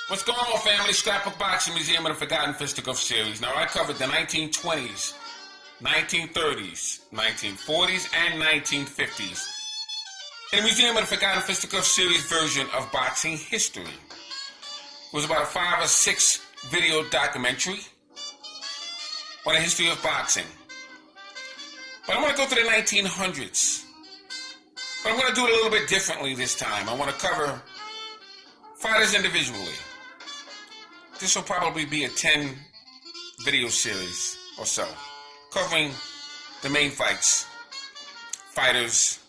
What's going on, family? Scrapbook Boxing Museum of the Forgotten Fisticuffs series. Now, I covered the 1920s, 1930s, 1940s, and 1950s in the Museum of the Forgotten Fisticuffs series version of boxing history. It was about a 5 or 6 video documentary on the history of boxing. But I want to go to the 1900s. But I'm going to do it a little bit differently this time. I want to cover fighters individually. This will probably be a 10 video series or so, covering the main fights, fighters,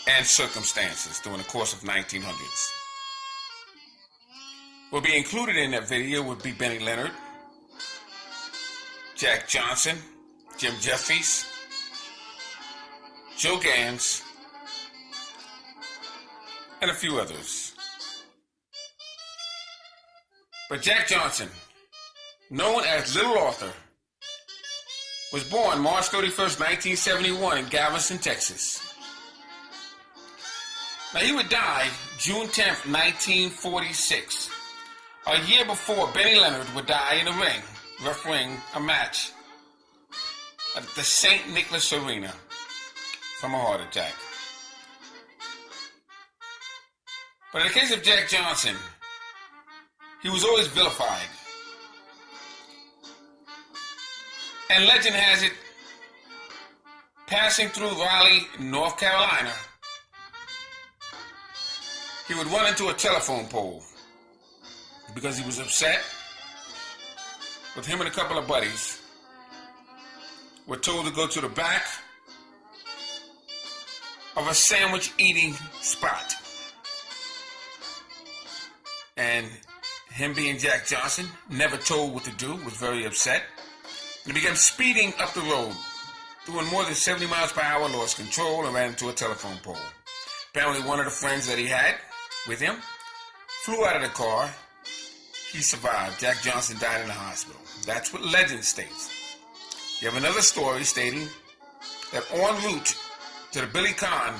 and circumstances during the course of 1900s. Will be included in that video would be Benny Leonard, Jack Johnson, Jim Jeffries, Joe Gans, and a few others. But Jack Johnson, known as Little Arthur, was born March 31st, 1971 in Galveston, Texas. Now he would die June 10th, 1946, a year before Benny Leonard would die in the ring, refereeing a match at the St. Nicholas Arena from a heart attack. But in the case of Jack Johnson, he was always vilified. And legend has it, passing through Raleigh, North Carolina, he would run into a telephone pole because he was upset with him and a couple of buddies were told to go to the back of a sandwich eating spot. And him being Jack Johnson, never told what to do, was very upset. And he began speeding up the road, doing more than 70 miles per hour, lost control, and ran into a telephone pole. Apparently one of the friends that he had with him flew out of the car. He survived. Jack Johnson died in the hospital. That's what legend states. You have another story stating that en route to the Billy Conn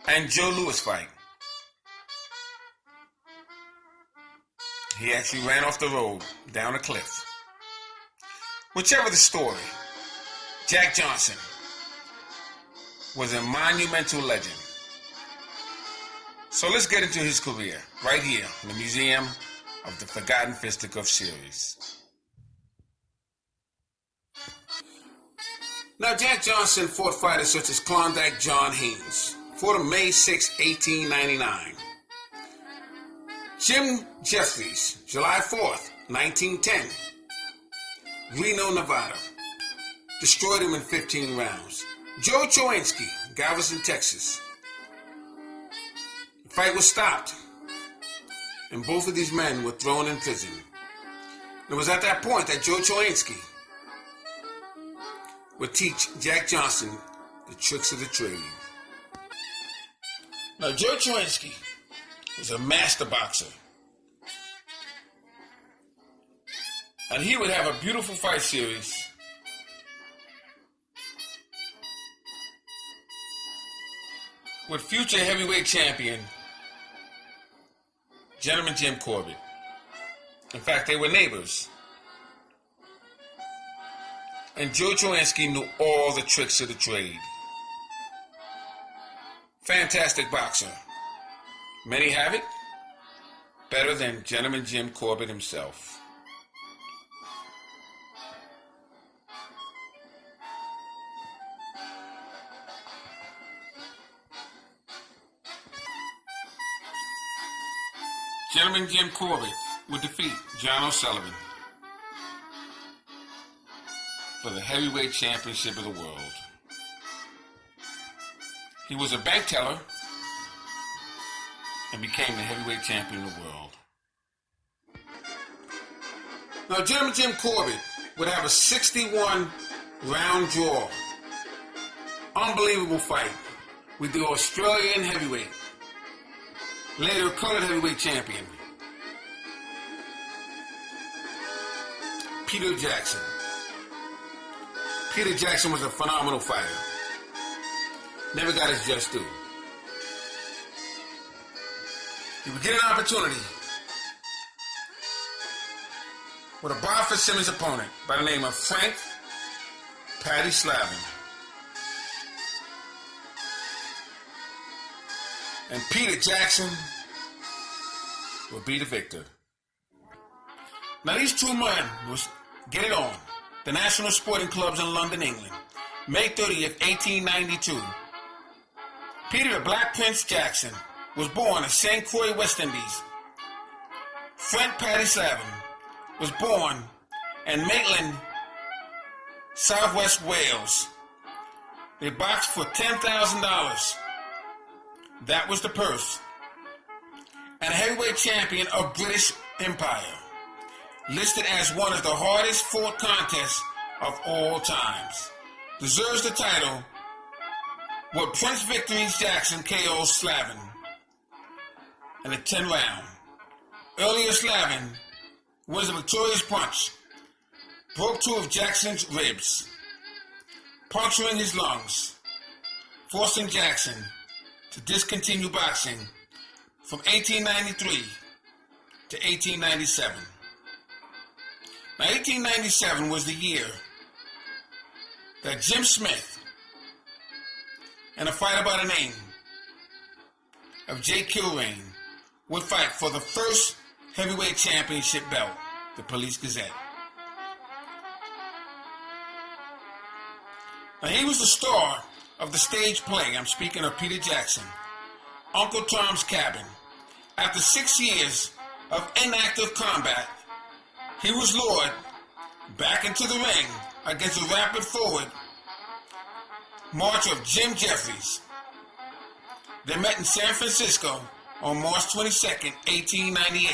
and Joe Louis fight, he actually ran off the road, down a cliff. Whichever the story, Jack Johnson was a monumental legend. So let's get into his career, right here in the Museum of the Forgotten Fisticuffs series. Now, Jack Johnson fought fighters such as Klondike John Haynes, fought him May 6, 1899. Jim Jeffries, July 4th, 1910. Reno, Nevada. Destroyed him in 15 rounds. Joe Chowinsky, Galveston, Texas. The fight was stopped, and both of these men were thrown in prison. It was at that point that Joe Chowinsky would teach Jack Johnson the tricks of the trade. Now, Joe Chowinsky was a master boxer. And he would have a beautiful fight series with future heavyweight champion, Gentleman Jim Corbett. In fact, they were neighbors. And Joe Chowinsky knew all the tricks of the trade. Fantastic boxer. Many have it better than Gentleman Jim Corbett himself. Gentleman Jim Corbett would defeat John O'Sullivan for the heavyweight championship of the world. He was a bank teller and became the heavyweight champion of the world. Now, Gentleman Jim Corbett would have a 61-round draw. Unbelievable fight with the Australian heavyweight, later colored heavyweight champion, Peter Jackson. Peter Jackson was a phenomenal fighter. Never got his just due. He would get an opportunity with a Barford Simmons opponent by the name of Frank Patty Slavin. And Peter Jackson will be the victor. Now these two men was get it on. The National Sporting Clubs in London, England. May 30th, 1892. Peter the Black Prince Jackson was born in St. Croix, West Indies. Frank Patty Slavin was born in Maitland, Southwest Wales. They boxed for $10,000. That was the purse. And a heavyweight champion of British Empire. Listed as one of the hardest fought contests of all times. Deserves the title with Prince Victories Jackson KO Slavin in a 10 round. Earlier Slavin was a victorious punch. Broke two of Jackson's ribs, puncturing his lungs, forcing Jackson to discontinue boxing from 1893 to 1897. Now, 1897 was the year that Jim Smith and a fighter by the name of Jay Kilrain would fight for the first heavyweight championship belt, the Police Gazette. Now, he was the star of the stage play, I'm speaking of Peter Jackson, Uncle Tom's Cabin. After 6 years of inactive combat, he was lured back into the ring against a rapid forward march of Jim Jeffries. They met in San Francisco on March 22nd, 1898.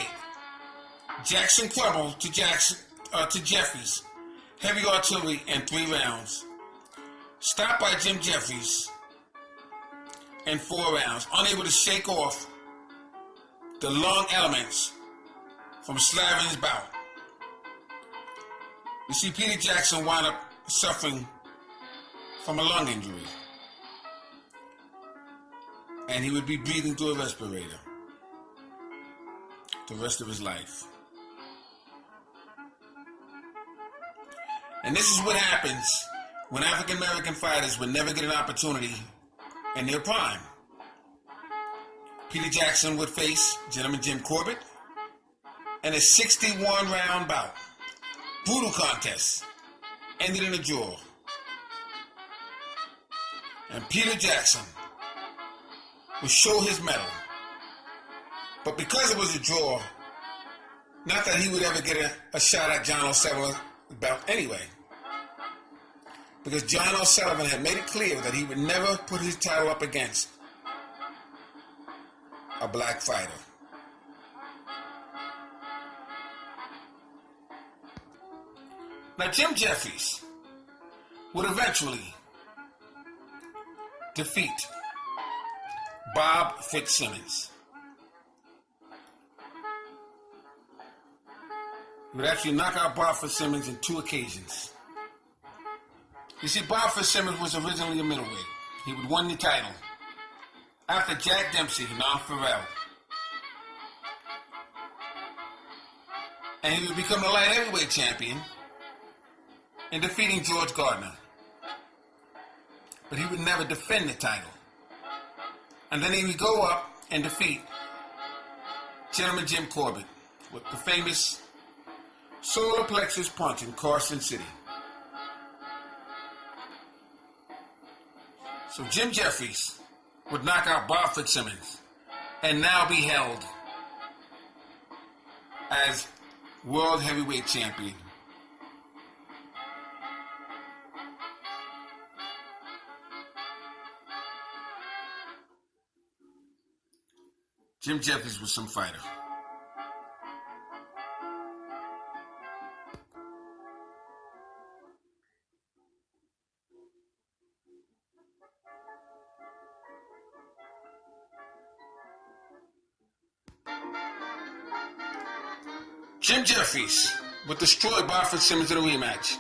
Jackson crumbled to Jeffries, heavy artillery in 3 rounds. Stopped by Jim Jeffries in 4 rounds, unable to shake off the lung elements from Slavin's bout. You see, Peter Jackson wound up suffering from a lung injury, and he would be breathing through a respirator the rest of his life. And this is what happens when African American fighters would never get an opportunity in their prime. Peter Jackson would face gentleman Jim Corbett in a 61-round bout. Brutal contest. Ended in a draw. And Peter Jackson would show his mettle. But because it was a draw, not that he would ever get a shot at John O'Sullivan's belt anyway. Because John O'Sullivan had made it clear that he would never put his title up against a black fighter. Now, Jim Jeffries would eventually defeat Bob Fitzsimmons. He would actually knock out Bob Fitzsimmons in 2 occasions. You see, Bob Fitzsimmons was originally a middleweight. He would win the title after Jack Dempsey, now Farrell. And he would become the light heavyweight champion in defeating George Gardner. But he would never defend the title. And then he would go up and defeat gentleman Jim Corbett with the famous solar plexus punch in Carson City. So Jim Jeffries would knock out Bob Fitzsimmons and now be held as world heavyweight champion. Jim Jeffries was some fighter. Jim Jeffries would destroy Bob Fitzsimmons in a rematch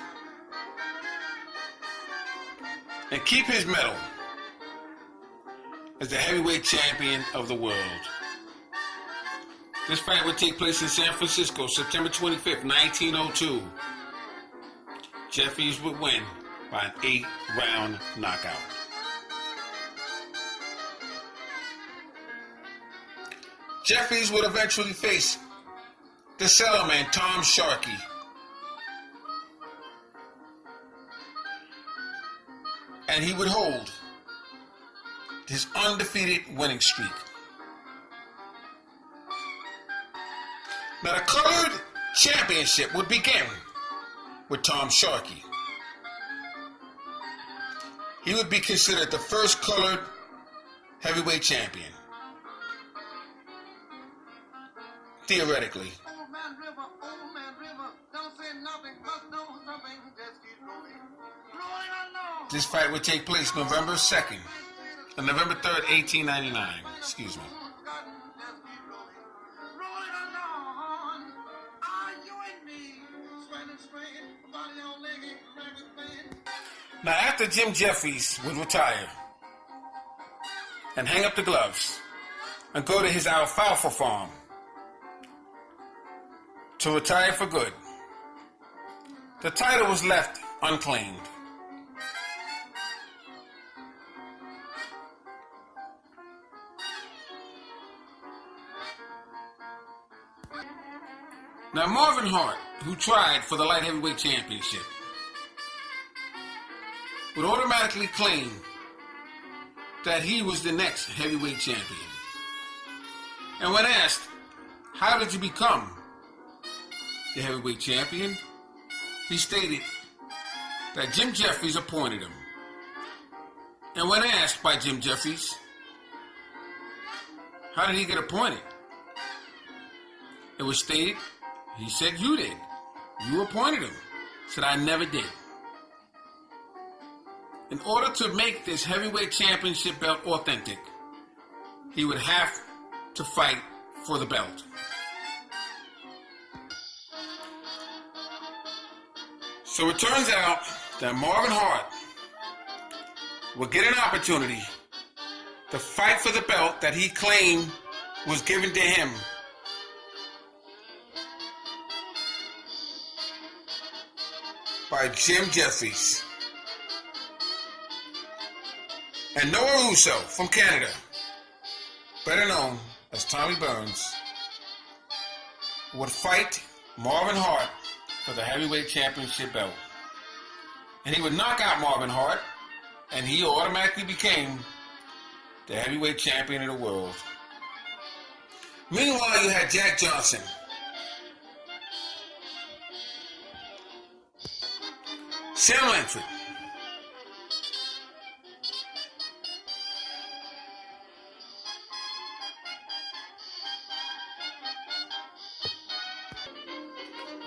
and keep his medal as the heavyweight champion of the world. This fight would take place in San Francisco, September 25th, 1902. Jeffries would win by an 8-round knockout. Jeffries would eventually face the Cellar Man, Tom Sharkey. And he would hold his undefeated winning streak. Now the colored championship would begin with Tom Sharkey. He would be considered the first colored heavyweight champion. Theoretically. Old man river, don't say nothing, must know something, just keep rolling. Rolling along. This fight would take place November 2nd, and November 3rd, 1899. Excuse me. Rolling along. Are you and me? Sweating straight, body on leggy, ragged thing. Now after Jim Jeffries would retire and hang up the gloves and go to his alfalfa farm to retire for good, the title was left unclaimed. Now Marvin Hart, who tried for the light heavyweight championship, would automatically claim that he was the next heavyweight champion. And when asked, how did you become the heavyweight champion, he stated that Jim Jeffries appointed him. And when asked by Jim Jeffries, how did he get appointed, it was stated, he said, you did. You appointed him. Said, I never did. In order to make this heavyweight championship belt authentic, he would have to fight for the belt. So it turns out that Marvin Hart would get an opportunity to fight for the belt that he claimed was given to him by Jim Jeffries. And Noah Russo from Canada, better known as Tommy Burns, would fight Marvin Hart for the heavyweight championship belt. And he would knock out Marvin Hart, and he automatically became the heavyweight champion of the world. Meanwhile, you had Jack Johnson, Sam Lanford,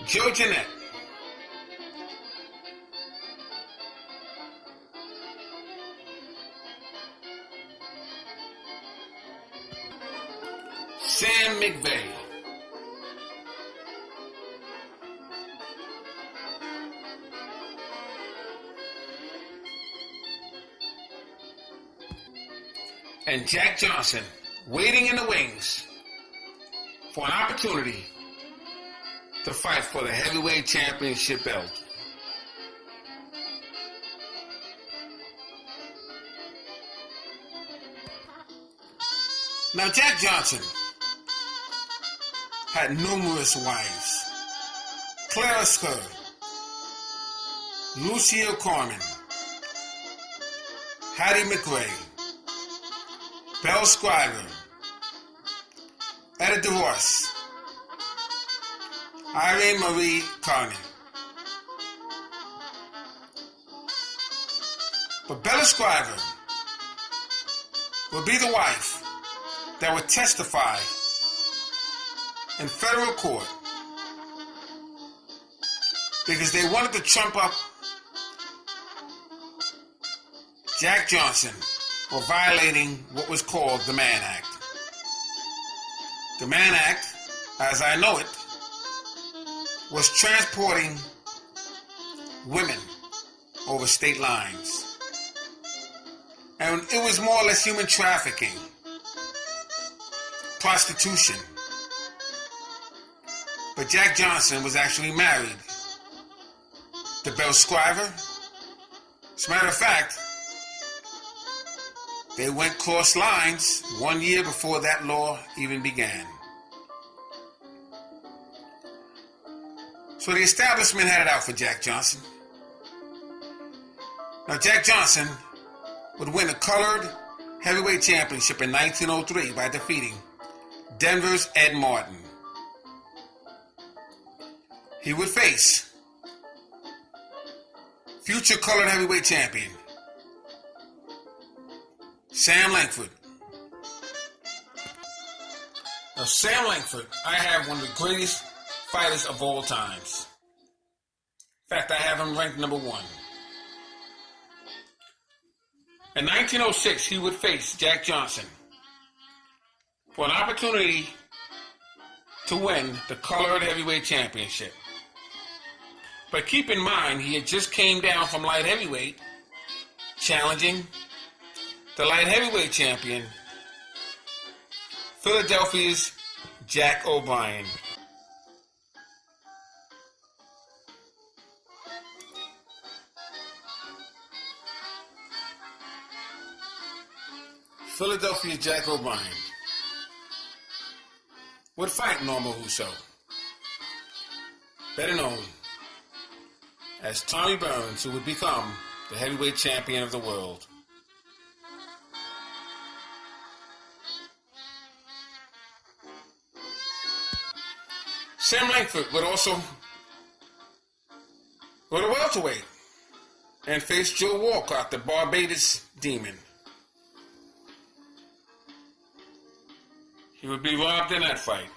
Joe Jeanette, Sam McVeigh, and Jack Johnson waiting in the wings for an opportunity to fight for the heavyweight championship belt. Now Jack Johnson had numerous wives. Clara Skur, Lucille Carmen, Hattie McRae, Belle Scriver, Etta DeVos, Irene Marie Carney. But Bella Scriver will be the wife that would testify in federal court because they wanted to trump up Jack Johnson for violating what was called the Mann Act. The Mann Act, as I know it, was transporting women over state lines. And it was more or less human trafficking, prostitution, But Jack Johnson was actually married to Belle Scriver. As a matter of fact, they went cross lines 1 year before that law even began. So the establishment had it out for Jack Johnson. Now Jack Johnson would win a colored heavyweight championship in 1903 by defeating Denver's Ed Martin. He would face future colored heavyweight champion Sam Langford. Now Sam Langford, I have one of the greatest fighters of all times. In fact, I have him ranked number 1. In 1906, he would face Jack Johnson for an opportunity to win the colored heavyweight championship. But keep in mind, he had just came down from light heavyweight, challenging the light heavyweight champion, Philadelphia's Jack O'Brien. Philadelphia Jack O'Brien would fight Norma Russo, better known as Tommy Burns, who would become the heavyweight champion of the world. Sam Langford would also go to welterweight and face Joe Walcott, the Barbados Demon. He would be robbed in that fight,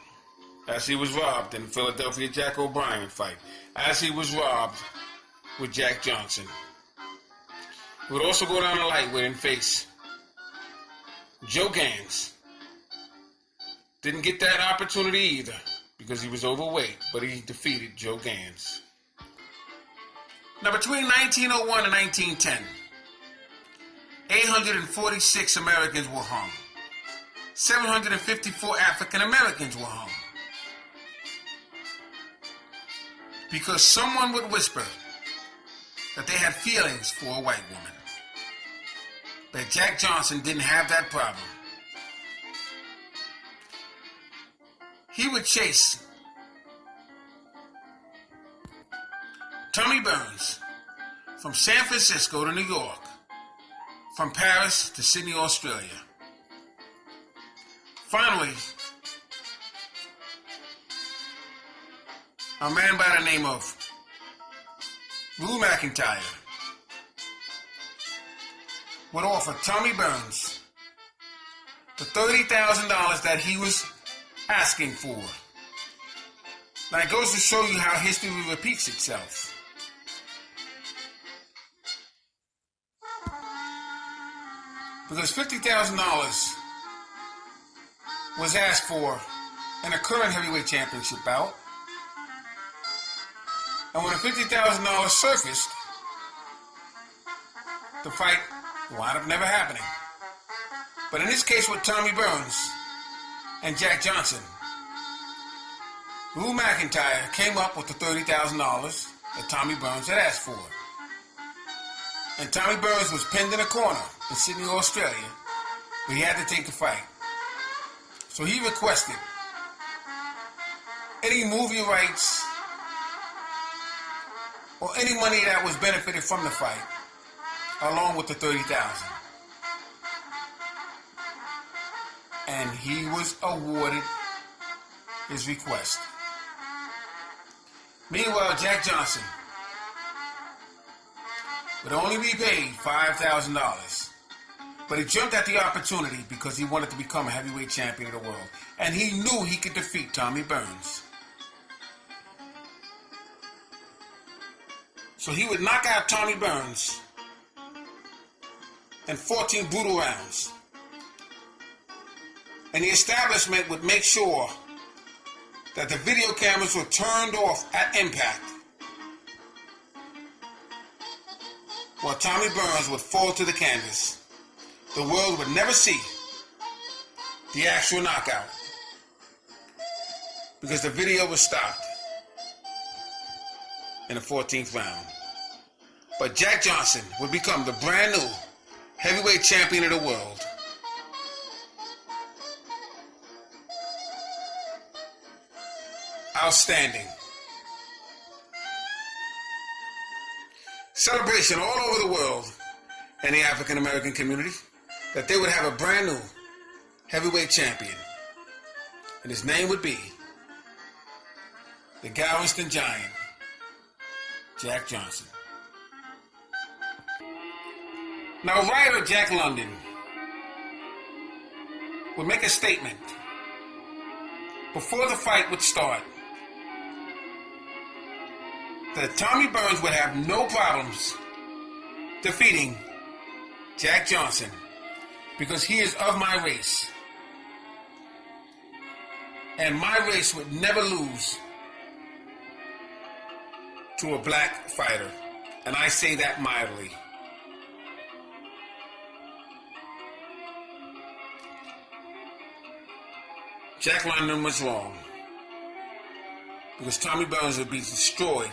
as he was robbed in the Philadelphia Jack O'Brien fight, as he was robbed with Jack Johnson. He would also go down to lightweight and face Joe Gans. Didn't get that opportunity either because he was overweight, but he defeated Joe Gans. Now, between 1901 and 1910, 846 Americans were hung. 754 African Americans were hung. Because someone would whisper that they had feelings for a white woman. But Jack Johnson didn't have that problem. He would chase Tommy Burns from San Francisco to New York, from Paris to Sydney, Australia. Finally, a man by the name of Lou McIntyre would offer Tommy Burns the $30,000 that he was asking for. Now it goes to show you how history repeats itself. Because $50,000 was asked for in a current heavyweight championship bout. And when the $50,000 surfaced, the fight wound up never happening. But in this case with Tommy Burns and Jack Johnson, Lou McIntyre came up with the $30,000 that Tommy Burns had asked for. And Tommy Burns was pinned in a corner in Sydney, Australia, but he had to take the fight. So he requested any movie rights or any money that was benefited from the fight, along with the $30,000. And he was awarded his request. Meanwhile, Jack Johnson would only be paid $5,000. But he jumped at the opportunity because he wanted to become a heavyweight champion of the world. And he knew he could defeat Tommy Burns. So he would knock out Tommy Burns in 14 brutal rounds. And the establishment would make sure that the video cameras were turned off at impact, while Tommy Burns would fall to the canvas. The world would never see the actual knockout because the video was stopped. in the 14th round. But Jack Johnson would become the brand new heavyweight champion of the world. Outstanding. Celebration all over the world and the African American community that they would have a brand new heavyweight champion. And his name would be the Galveston Giant, Jack Johnson. Now, writer Jack London would make a statement before the fight would start that Tommy Burns would have no problems defeating Jack Johnson because he is of my race. And my race would never lose to a black fighter. And I say that mildly. Jack London was wrong, because Tommy Burns would be destroyed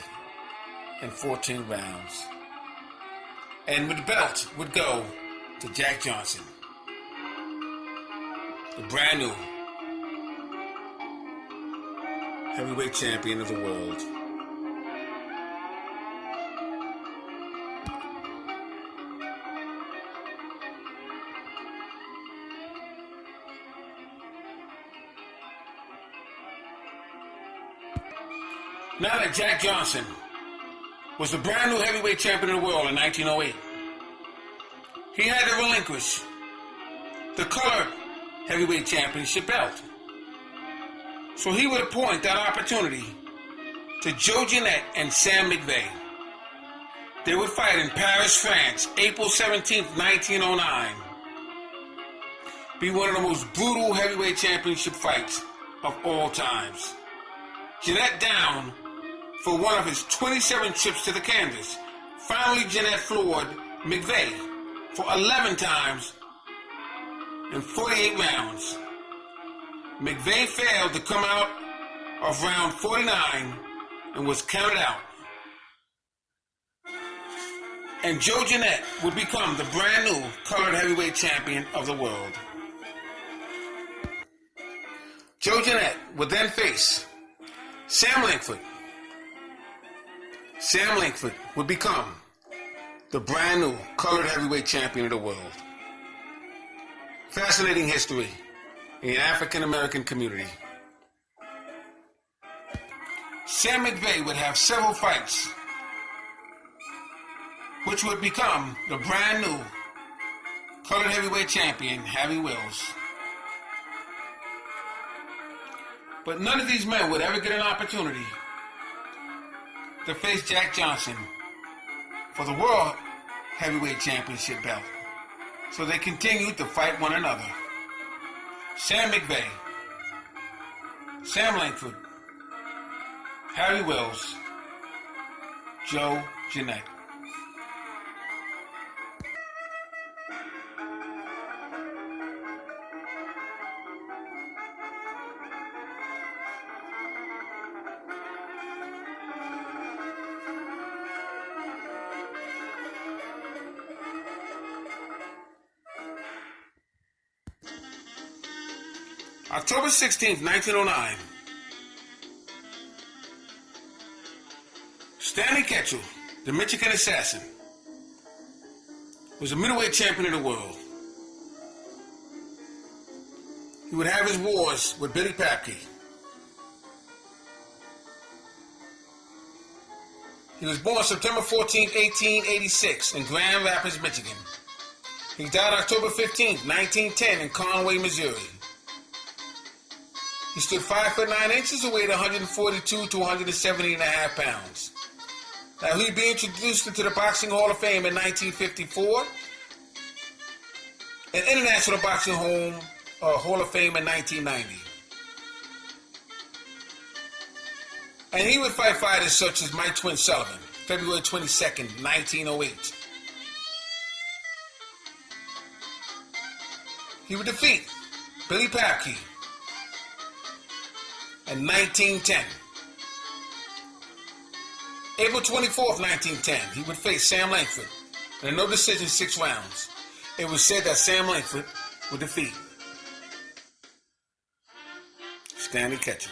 in 14 rounds. And the belt would go to Jack Johnson, the brand new heavyweight champion of the world. Now that Jack Johnson was the brand new heavyweight champion of the world in 1908, he had to relinquish the colored heavyweight championship belt. So he would appoint that opportunity to Joe Jeanette and Sam McVeigh. They would fight in Paris, France, April 17th, 1909. Be one of the most brutal heavyweight championship fights of all times. Jeanette down for one of his 27 trips to the canvas. Finally, Jeanette floored McVeigh for 11 times in 48 rounds. McVeigh failed to come out of round 49 and was counted out. And Joe Jeanette would become the brand new colored heavyweight champion of the world. Joe Jeanette would then face Sam Langford. Sam Langford would become the brand new colored heavyweight champion of the world. Fascinating history in the African American community. Sam McVeigh would have several fights which would become the brand new colored heavyweight champion, Harry Wills. But none of these men would ever get an opportunity to face Jack Johnson for the World Heavyweight Championship belt. So they continued to fight one another. Sam McVeigh, Sam Langford, Harry Wills, Joe Jeanette. October 16th, 1909. Stanley Ketchel, the Michigan Assassin, was a middleweight champion of the world. He would have his wars with Billy Papke. He was born September 14, 1886 in Grand Rapids, Michigan. He died October 15, 1910 in Conway, Missouri. He stood 5 foot 9 inches and weighed 142 to 170 and a half pounds. Now, he'd be introduced into the Boxing Hall of Fame in 1954 and International Boxing Hall of Fame in 1990. And he would fight fighters such as Mike Twin Sullivan, February 22nd, 1908. He would defeat Billy Papke in 1910. April 24th, 1910, he would face Sam Langford in a no decision 6 rounds. It was said that Sam Langford would defeat Stanley Ketchum.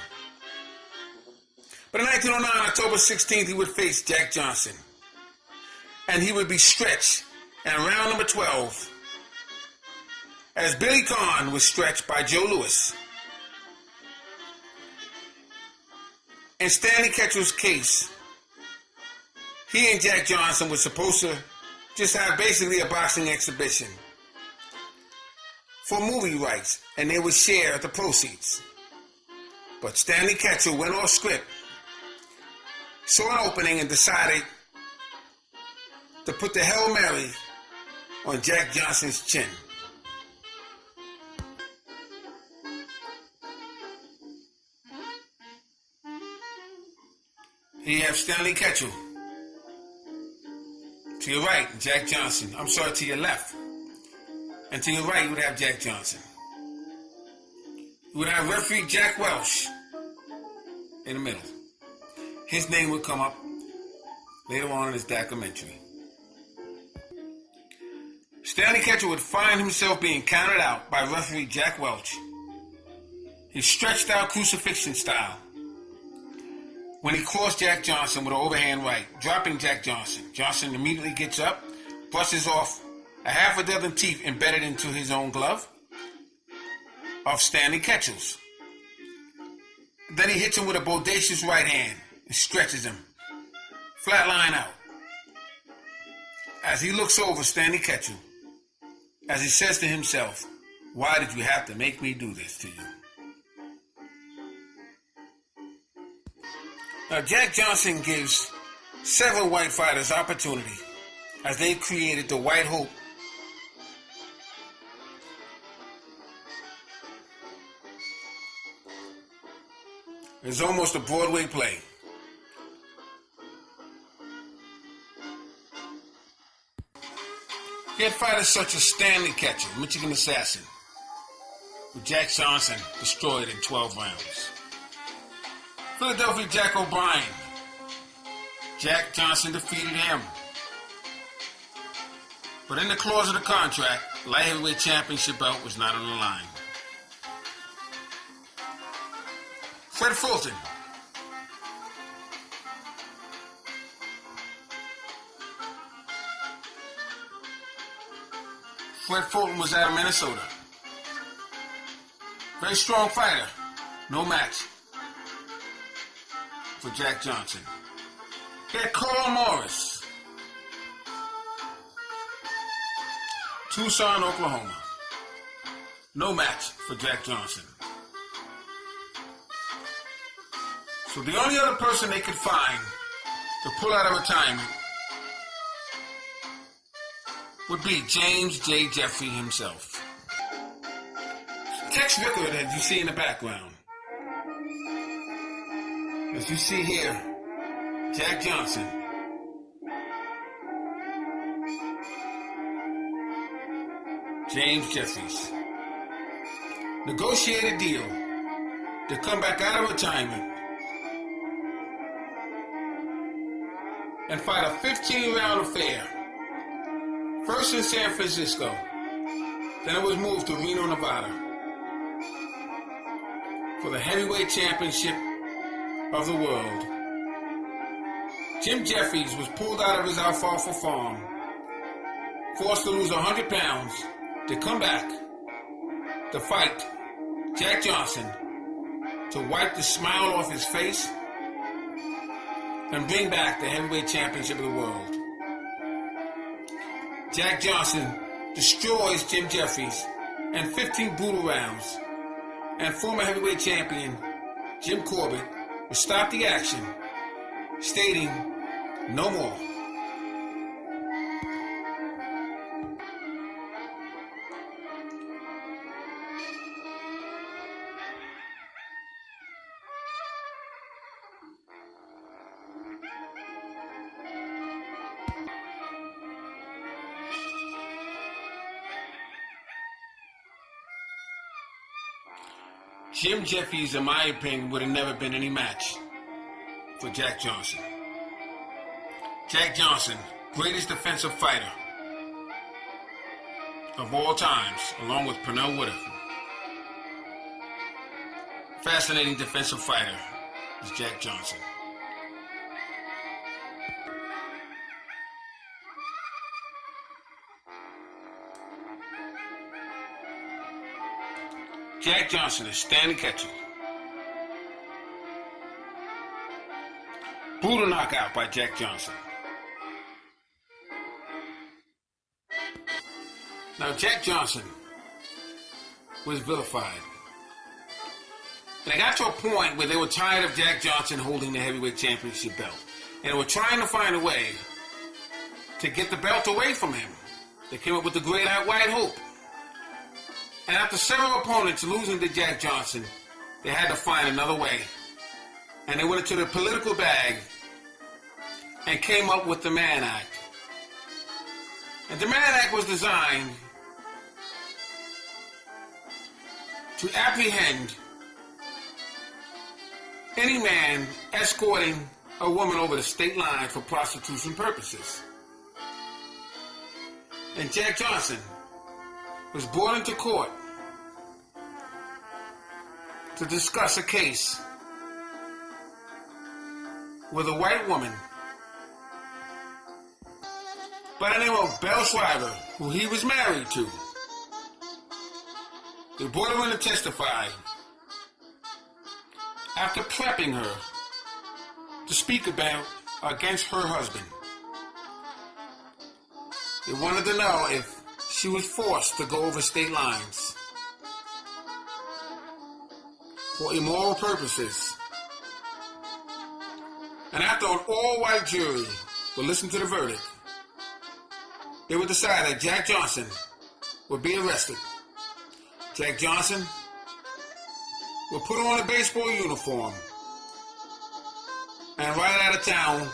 But in 1909, October 16th, he would face Jack Johnson. And he would be stretched in round number 12 as Billy Conn was stretched by Joe Louis. In Stanley Ketchum's case, he and Jack Johnson were supposed to just have basically a boxing exhibition for movie rights, and they would share the proceeds. But Stanley Ketchum went off script, saw an opening, and decided to put the Hail Mary on Jack Johnson's chin. Here you have Stanley Ketchum. To your right, Jack Johnson. I'm sorry, to your left. And to your right, you would have Jack Johnson. You would have referee Jack Welch in the middle. His name would come up later on in this documentary. Stanley Ketchum would find himself being counted out by referee Jack Welch. He stretched out crucifixion style when he crossed Jack Johnson with an overhand right, dropping Jack Johnson. Johnson immediately gets up, brushes off a half a dozen teeth embedded into his own glove of Stanley Ketchum's. Then he hits him with a bodacious right hand and stretches him, flat line out. As he looks over Stanley Ketchum, as he says to himself, "Why did you have to make me do this to you?" Now, Jack Johnson gives several white fighters opportunity as they created the White Hope. It's almost a Broadway play. He had fighters such as Stanley Ketchum, Michigan Assassin, who Jack Johnson destroyed in 12 rounds. Philadelphia Jack O'Brien. Jack Johnson defeated him. But in the clause of the contract, light heavyweight championship belt was not on the line. Fred Fulton. Fred Fulton was out of Minnesota. Very strong fighter. No match for Jack Johnson. He had Carl Morris. Tucson, Oklahoma. No match for Jack Johnson. So the only other person they could find to pull out of retirement would be James J. Jeffrey himself. Tex Rickard, as you see in the background. As you see here, Jack Johnson. James Jeffries. Negotiated a deal to come back out of retirement and fight a 15-round affair. First in San Francisco, then it was moved to Reno, Nevada for the heavyweight championship of the world. Jim Jeffries was pulled out of his alfalfa farm, forced to lose 100 pounds to come back to fight Jack Johnson to wipe the smile off his face and bring back the heavyweight championship of the world. Jack Johnson destroys Jim Jeffries in 15 brutal rounds, and former heavyweight champion Jim Corbett would stop the action, stating, "No more." Jim Jeffries, in my opinion, would have never been any match for Jack Johnson. Jack Johnson, greatest defensive fighter of all times, along with Pernell Whitaker. Fascinating defensive fighter is Jack Johnson. Jack Johnson is standing catching. Brutal knockout by Jack Johnson. Now, Jack Johnson was vilified. And it got to a point where they were tired of Jack Johnson holding the heavyweight championship belt. And they were trying to find a way to get the belt away from him. They came up with the Great White Hope. And after several opponents losing to Jack Johnson, they had to find another way. And they went into the political bag and came up with the Mann Act. And the Mann Act was designed to apprehend any man escorting a woman over the state line for prostitution purposes. And Jack Johnson was brought into court to discuss a case with a white woman by the name of Belle Schreiber, who he was married to. They brought her in to testify after prepping her to speak against her husband. They wanted to know if she was forced to go over state lines for immoral purposes. And after an all-white jury would listen to the verdict, they would decide that Jack Johnson would be arrested. Jack Johnson would put on a baseball uniform and ride out of town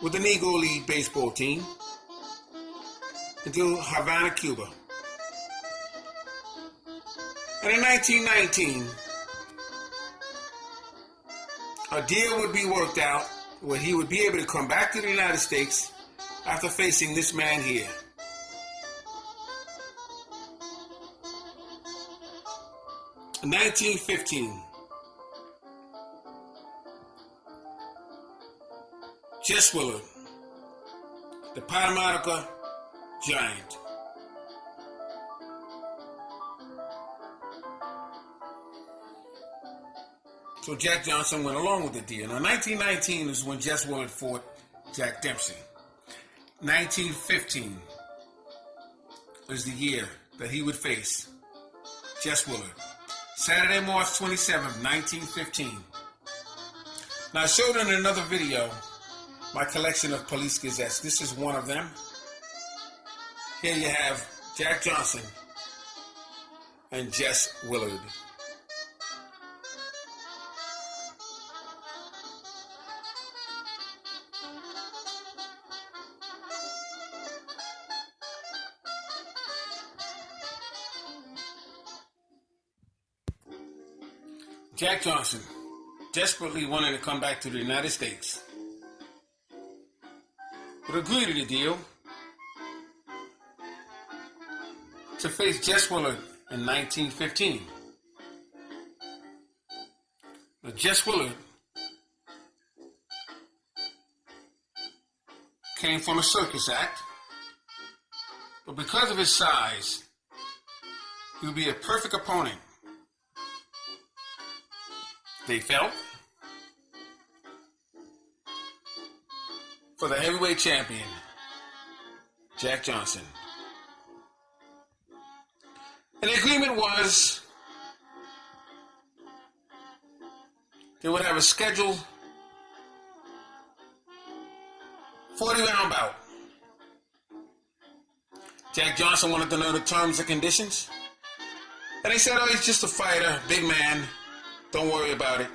with the Negro League baseball team into Havana, Cuba. And in 1919, a deal would be worked out where he would be able to come back to the United States after facing this man here. In 1915, Jess Willard, the Potomac Giant, so Jack Johnson went along with the deal. Now, 1919 is when Jess Willard fought Jack Dempsey. 1915 was the year that he would face Jess Willard. Saturday, March 27th, 1915. Now, I showed in another video my collection of police gazettes. This is one of them. Here you have Jack Johnson and Jess Willard. Jack Johnson desperately wanted to come back to the United States, but agreed to the deal to face Jess Willard in 1915. Now, Jess Willard came from a circus act, but because of his size, he would be a perfect opponent, they felt, for the heavyweight champion, Jack Johnson. And the agreement was they would have a scheduled 40-round bout. Jack Johnson wanted to know the terms and conditions. And they said, oh, he's just a fighter, big man. Don't worry about it.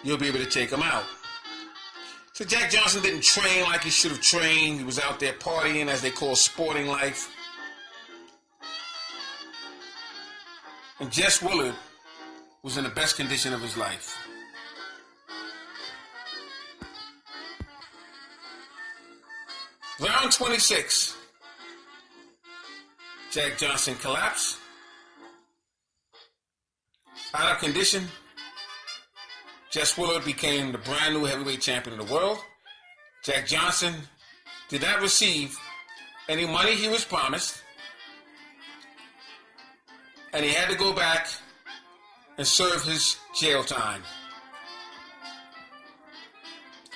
You'll be able to take him out. So Jack Johnson didn't train like he should have trained. He was out there partying, as they call sporting life. And Jess Willard was in the best condition of his life. Round 26. Jack Johnson collapsed. Out of condition. Jess Willard became the brand new heavyweight champion of the world. Jack Johnson did not receive any money he was promised. And he had to go back and serve his jail time.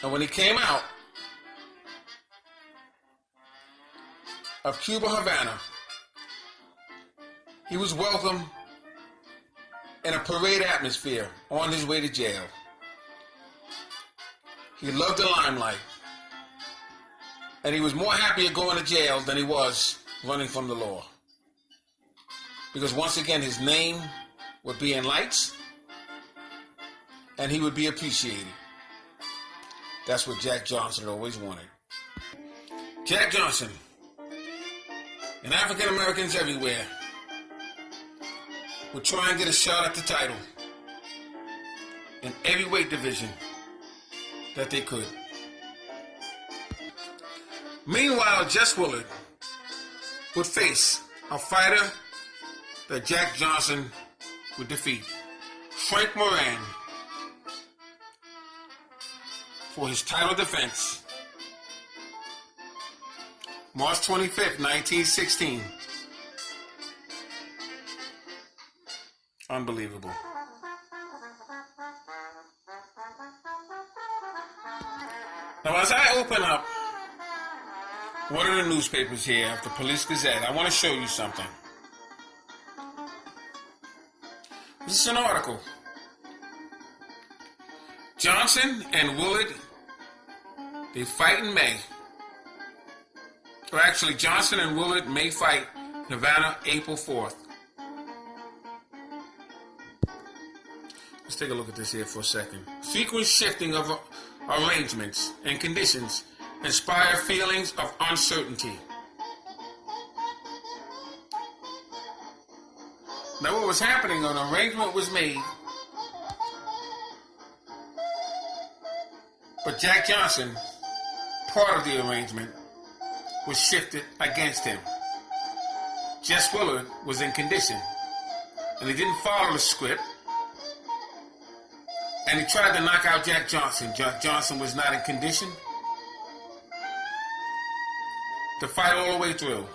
And when he came out of Cuba, Havana, he was welcomed in a parade atmosphere on his way to jail. He loved the limelight. And he was more happier going to jail than he was running from the law. Because once again, his name would be in lights and he would be appreciated. That's what Jack Johnson always wanted. Jack Johnson and African Americans everywhere would try and get a shot at the title in every weight division that they could. Meanwhile, Jess Willard would face a fighter that Jack Johnson would defeat, Frank Moran, for his title defense, March 25th, 1916. Unbelievable. Now, as I open up one of the newspapers here, the Police Gazette, I want to show you something. This is an article. Johnson and Willard, they fight in May. Or actually, Johnson and Willard may fight in Havana, April 4th. Let's take a look at this here for a second. Frequent shifting of arrangements and conditions inspire feelings of uncertainty. Now what was happening, an arrangement was made, but Jack Johnson, part of the arrangement, was shifted against him. Jess Willard was in condition, and he didn't follow the script, and he tried to knock out Jack Johnson. Jack Johnson was not in condition to fight all the way through.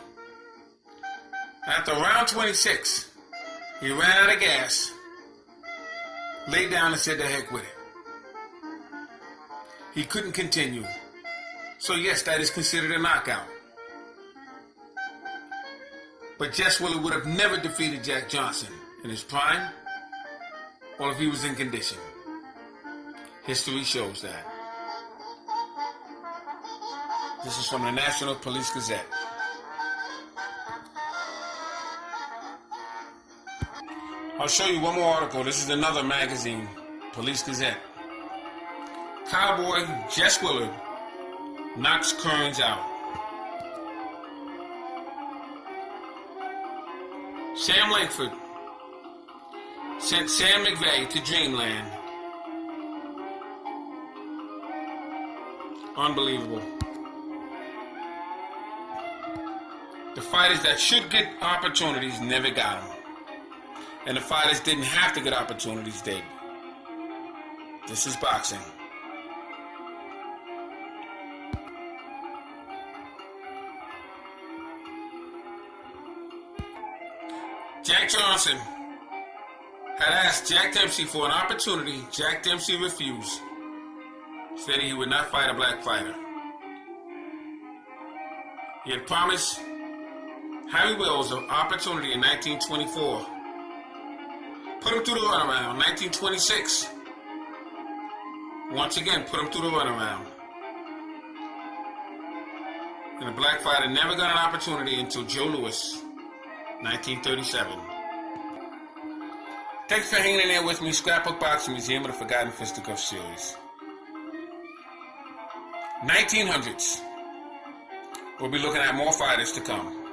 After round 26, he ran out of gas, laid down and said, "The heck with it." He couldn't continue. So yes, that is considered a knockout. But Jess Willard would have never defeated Jack Johnson in his prime or if he was in condition. History shows that. This is from the National Police Gazette. I'll show you one more article. This is another magazine, Police Gazette. Cowboy Jess Willard knocks Kearns out. Sam Langford sent Sam McVeigh to Dreamland. Unbelievable. The fighters that should get opportunities never got them. And the fighters didn't have to get opportunities, did. This is boxing. Jack Johnson had asked Jack Dempsey for an opportunity. Jack Dempsey refused, saying he would not fight a black fighter. He had promised Harry Wells an opportunity in 1924. Put him through the runaround. 1926. Once again, put him through the runaround. And the black fighter never got an opportunity until Joe Louis, 1937. Thanks for hanging in there with me. Scrapbook Boxing Museum of the Forgotten Fisticuffs series. 1900s. We'll be looking at more fighters to come.